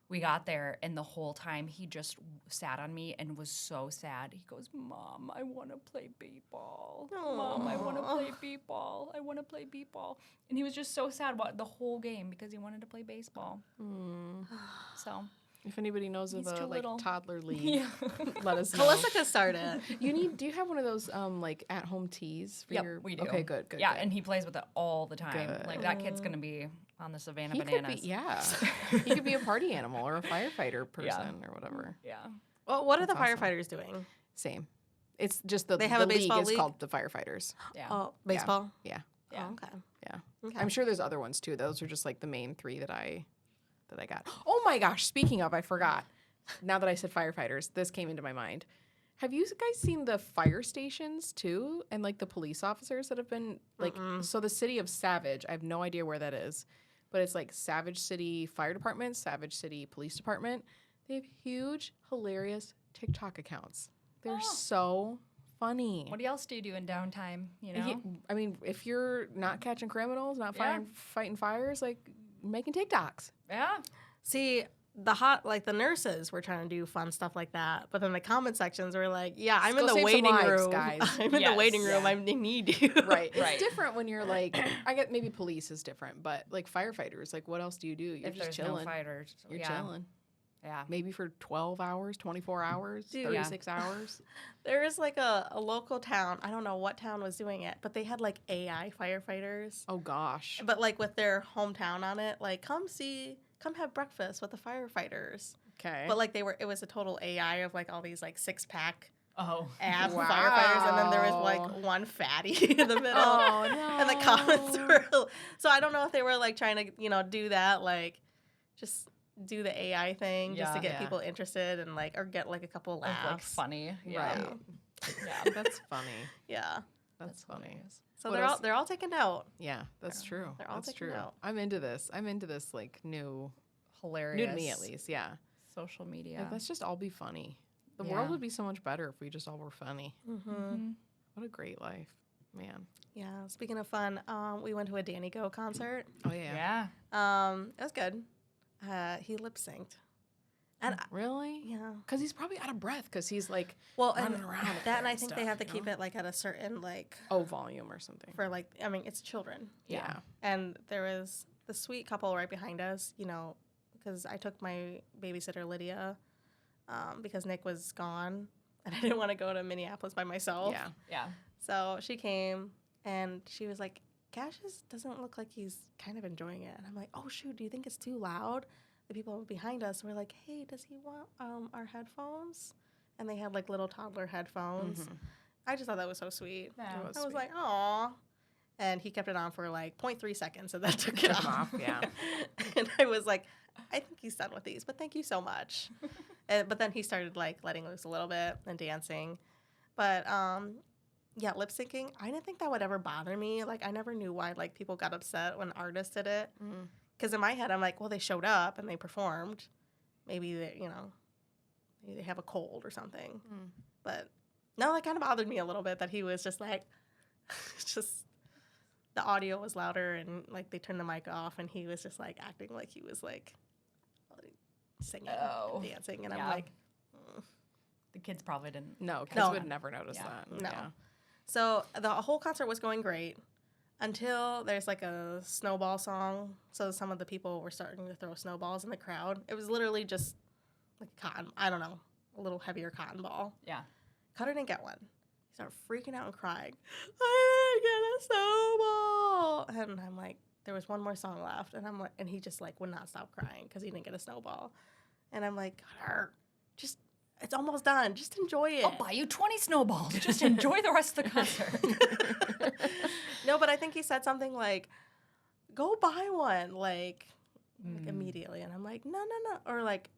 we got there, and the whole time he just sat on me and was so sad. He goes, "Mom, I want to play b-ball. Mom, I want to play b-ball. I want to play b-ball." And he was just so sad the whole game because he wanted to play baseball. So, If anybody knows of He's a too like little. toddler league, yeah. let us know. Melissa could start it. Do you have one of those like at home tees for Yep, your we do. Okay, good. Yeah, good. and he plays with it all the time. Good. Like that kid's gonna be on the Savannah he could Bananas. be, yeah. he could be a party animal or a firefighter person or whatever. Yeah. Well, what are the That's awesome. firefighters doing? Same. It's just the They have the a baseball league is league? called the firefighters. Yeah. Oh, baseball. Yeah. Yeah. Oh, okay. Yeah. Okay. I'm sure there's other ones too. Those are just like the main 3 that I got. Oh my gosh, speaking of, I forgot. Now that I said firefighters, this came into my mind. Have you guys seen the fire stations too? And like the police officers that have been like, so the city of Savage, I have no idea where that is, but it's like Savage City Fire Department, Savage City Police Department. They have huge, hilarious TikTok accounts. They're Oh. so funny. What else do you do in downtime? You know? Yeah, I mean, if you're not catching criminals, not Yeah. fighting fires, like making TikToks. Yeah. See, the nurses were trying to do fun stuff like that, but then the comment sections were like, "Yeah, I'm Go in the save some waiting lives, room, guys." I'm in the Yes. waiting room. Yeah. I need you." Right. It's Right. different when you're like, I get maybe police is different, but like firefighters, like what else do you do? You're If just there's chilling. no fighters. You're yeah. chilling. Yeah. Maybe for 12 hours, 24 hours, Dude. 36 hours. There is like a local town. I don't know what town was doing it, but they had like AI firefighters, Oh gosh. but like with their hometown on it. Like, come have breakfast with the firefighters. Okay. But like it was a total AI of like all these like 6-pack Oh. ab Wow. firefighters, and then there was like one fatty in the middle. Oh no. And the comments were so I don't know if they were like trying to do that, like just do the AI thing just to Yeah. get Yeah. people interested and like or get like a couple Like laughs. funny. Yeah. Right. Yeah. That's funny. Yeah. That's funny. hilarious. So What they're else? they're all taken out. Yeah, that's true. They're all That's taken true. out. I'm into this. I'm into this like new Hilarious. to me at least. Yeah. Social media. Like, let's just all be funny. The Yeah. world would be so much better if we just all were funny. Mm-hmm. Mhm. What a great life, man. Yeah. Speaking of fun, we went to a Danny Go concert. Oh yeah. Yeah. It was good. He lip synced, and Really? yeah. Because he's probably out of breath because he's like Well, running and around. up that, there and I think they stuff, have to you keep know? it like at a certain like volume or something. for like I mean it's children. Yeah. And there was the sweet couple right behind us, because I took my babysitter Lydia because Nick was gone and I didn't want to go to Minneapolis by myself. Yeah. Yeah. So she came and she was like, Cassius doesn't look like he's kind of enjoying it. And I'm like, oh, shoot, do you think it's too loud? The people behind us were like, hey, does he want our headphones? And they had like little toddler headphones. Mhm. I just thought that was so sweet. Yeah. It was I was sweet. like, aw. And he kept it on for like 0.3 seconds and then took it Took 'em off. off, yeah. And I was like, I think he's done with these, but thank you so much. But then he started like letting loose a little bit and dancing. But yeah, lip syncing, I didn't think that would ever bother me. Like I never knew why like people got upset when artists did it. Mm. Because in my head, I'm like, well, they showed up and they performed. Maybe they, maybe they have a cold or something. Mm. But no, that kind of bothered me a little bit that he was just like, just the audio was louder and like they turned the mic off and he was just like acting like he was like singing Oh, and dancing. And I'm yeah. like, The kids probably didn't. No, kids No. would never notice Yeah. that. No. Yeah. So the whole concert was going great until there's like a snowball song. So some of the people were starting to throw snowballs in the crowd. It was literally just like a little heavier cotton ball. Yeah. Cutter didn't get one. He started freaking out and crying. I didn't get a snowball. And I'm like, there was one more song left. And I'm like, and he just like would not stop crying because he didn't get a snowball. And I'm like, Cutter, just, it's almost done. Just enjoy it. I'll buy you 20 snowballs. Just enjoy the rest of the concert. No, but I think he said something like, go buy one, like Mm. immediately. And I'm like, no. Or like,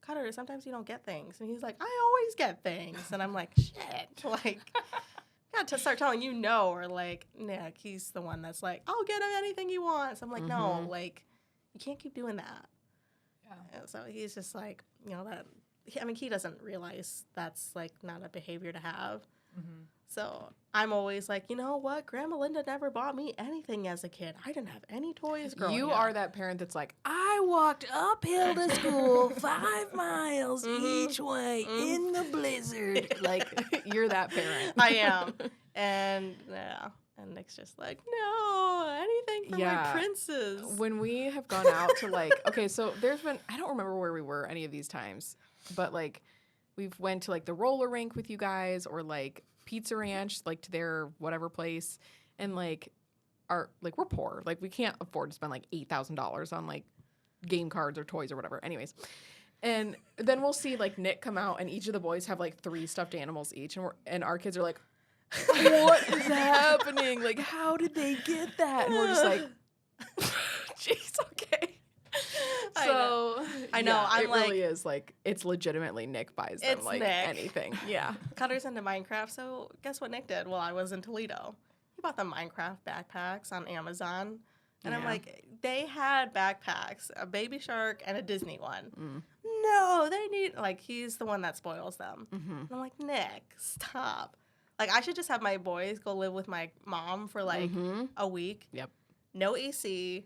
Cutter, sometimes you don't get things. And he's like, I always get things. And I'm like, shit. Like, got to start telling you no. Or like, Nick, he's the one that's like, I'll get him anything he wants. I'm like, no, like, you can't keep doing that. Yeah. And so he's just like, that. He doesn't realize that's like not a behavior to have. Mm-hmm. So I'm always like, you know what? Grandma Linda never bought me anything as a kid. I didn't have any toys growing You up. are that parent that's like, I walked uphill to school 5 miles each way in the blizzard. Like, you're that parent. I am. And and Nick's just like, no, anything for my princes. When we have gone out to like, okay, so there's been, I don't remember where we were any of these times, but like we've went to like the roller rink with you guys or like Pizza Ranch, like to their whatever place. And like we're poor. Like we can't afford to spend like $8,000 on like game cards or toys or whatever. Anyways. And then we'll see like Nick come out and each of the boys have like 3 stuffed animals each. And our kids are like, what is happening? Like, how did they get that? And we're just like, jeez, okay. I know. I'm it like, really is like, it's legitimately Nick buys them It's like Nick. anything. Yeah. Cutter's into Minecraft, so guess what Nick did while I was in Toledo? He bought the Minecraft backpacks on Amazon. And I'm Yeah. like, they had backpacks, a Baby Shark and a Disney one. Mm. No, they need, like, he's the one that spoils them. Mm-hmm. And I'm like, Nick, stop. Like, I should just have my boys go live with my mom for like a week. Yep. No AC.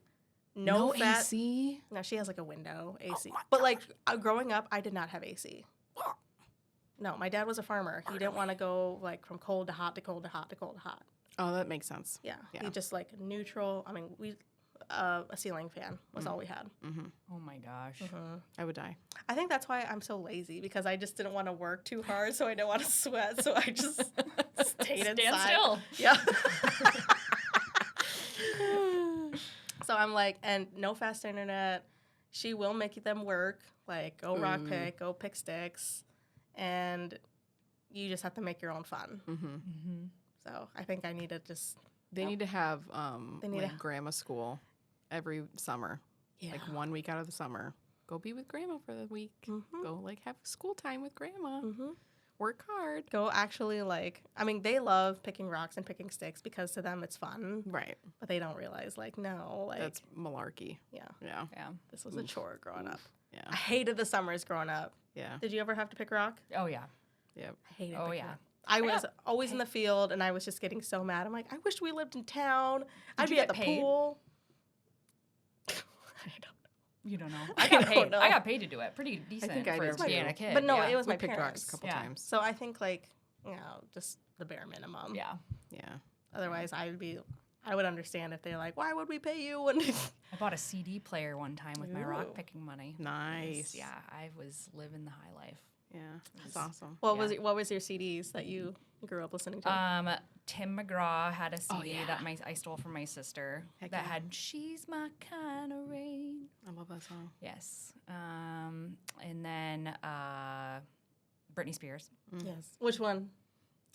No fat. AC. No, she has like a window AC. my But like growing up, I did not have AC. No, my dad was a farmer. He didn't want to go like from cold to hot to cold to hot to cold to hot. Oh, that makes sense. Yeah, Yeah. he just like neutral. I mean, we a ceiling fan was all we had. Mm-hmm. Oh my gosh. I would die. I think that's why I'm so lazy because I just didn't want to work too hard, so I didn't want to sweat, so I just stayed Stand inside. still. Yeah. So I'm like, and no fast internet. She will make them work. Like, go rock pick, go pick sticks, and you just have to make your own fun. Mm-hmm. Mm-hmm. So I think I need to just They need to have They need like to- grandma school every summer. Like 1 week out of the summer. Go be with grandma for the week. Mhm. Go like have school time with grandma. Mhm. Work hard. Go actually like. I mean, they love picking rocks and picking sticks because to them it's fun, Right. but they don't realize like no, like That's malarkey. yeah, Yeah. Yeah. this was a chore growing up. I Yeah. hated the summers growing up. Yeah. Did you ever have to pick rock? Oh yeah. Yep. I hated. Oh, picking yeah. rock. I was always in the field, and I was just getting so mad. I'm like, I wish we lived in town. I'd you be at get the paid? pool. I don't know. You don't know. I I got don't paid. know. I got paid to do it. Pretty decent think I for did too. being a kid. But no, yeah. it was We my picked parents. rocks a couple Yeah. times. So I think like just the bare minimum. Yeah. Yeah. Otherwise, I would understand if they're like, why would we pay you? When I bought a CD player one time with my Ooh. rock picking money. Nice. Yeah, I was living the high life. Yeah. That's awesome. what was your CDs that you grew up listening to? Tim McGraw had a CD yeah. that I stole from my sister Heck that yeah. had "She's My Kind of Rain." I love that song. Yes, and then Britney Spears. Yes. Which one?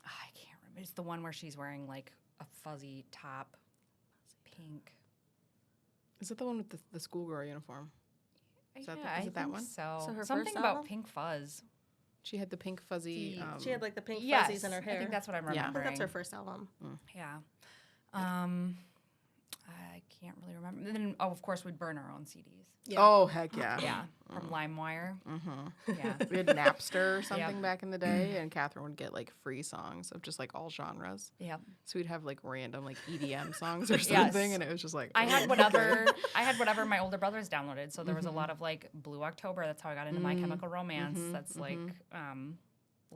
I can't remember. It's the one where she's wearing like a fuzzy top, pink. Is it the one with the schoolgirl uniform? Is that yeah, is it that think one? So, So her something first about album? Pink Fuzz. She had the pink fuzzy. She had like the pink Yes, fuzzies in her hair. I think that's what I'm Yeah. I remembering. think that's her first album. Yeah. I can't really remember. And then, of course, we'd burn our own CDs. Yeah. Oh, heck yeah. Yeah, from LimeWire. Mm-hmm. Yeah. We had Napster or something Yep. back in the day, and Catherine would get like free songs of just like all genres. Yep. So we'd have like random like EDM songs or something, and it was just like I had oh, whatever my older brothers downloaded. So there was a lot of like Blue October. That's how I got into My Chemical Romance. That's like a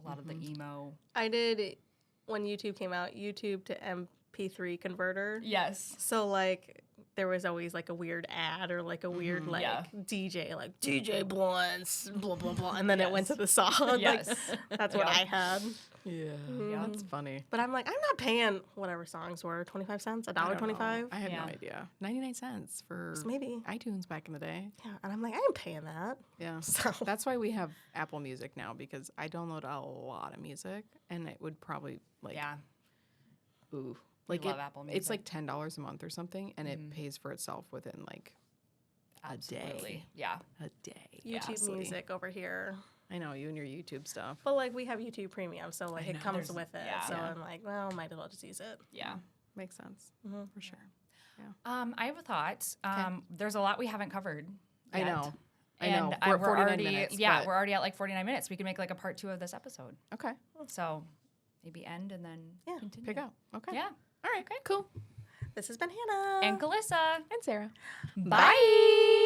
lot of the emo. I did when YouTube came out. YouTube to MP3 converter. Yes. So like there was always like a weird ad or like a weird like Yeah. DJ like DJ Blunts blah blah blah, and then it went to Yes. the song. Yes. Like, that's what Yeah. I had. Yeah, Yeah. that's funny. But I'm like, I'm not paying whatever songs were 25 cents, I don't know. $1.25. I had Yeah. no idea. 99 cents for Maybe. iTunes back in the day. Yeah, and I'm like, I ain't paying that. Yeah. So That's why we have Apple Music now, because I download a lot of music, and it would probably like Yeah. ooh, We like love Apple it's like Music. $10 a month or something, and it pays for itself within like Absolutely. Yeah. A day. YouTube Ashley. music over here. I know, you and your YouTube stuff. But like we have YouTube Premium, so like I it know, comes there's- with it. yeah. So Yeah. I'm like, well, might as well just use it. Yeah. Makes sense. For sure. I have a thought. There's a lot we haven't covered. I yet. know. And We're at 49 already, minutes. yeah, but- we're already at like 49 minutes. We can make like a part 2 of this episode. Okay. So maybe end and then Yeah, continue. Pick up. Okay. Yeah. All right. Cool. This has been Hannah. And Calissa. And Sarah. Bye.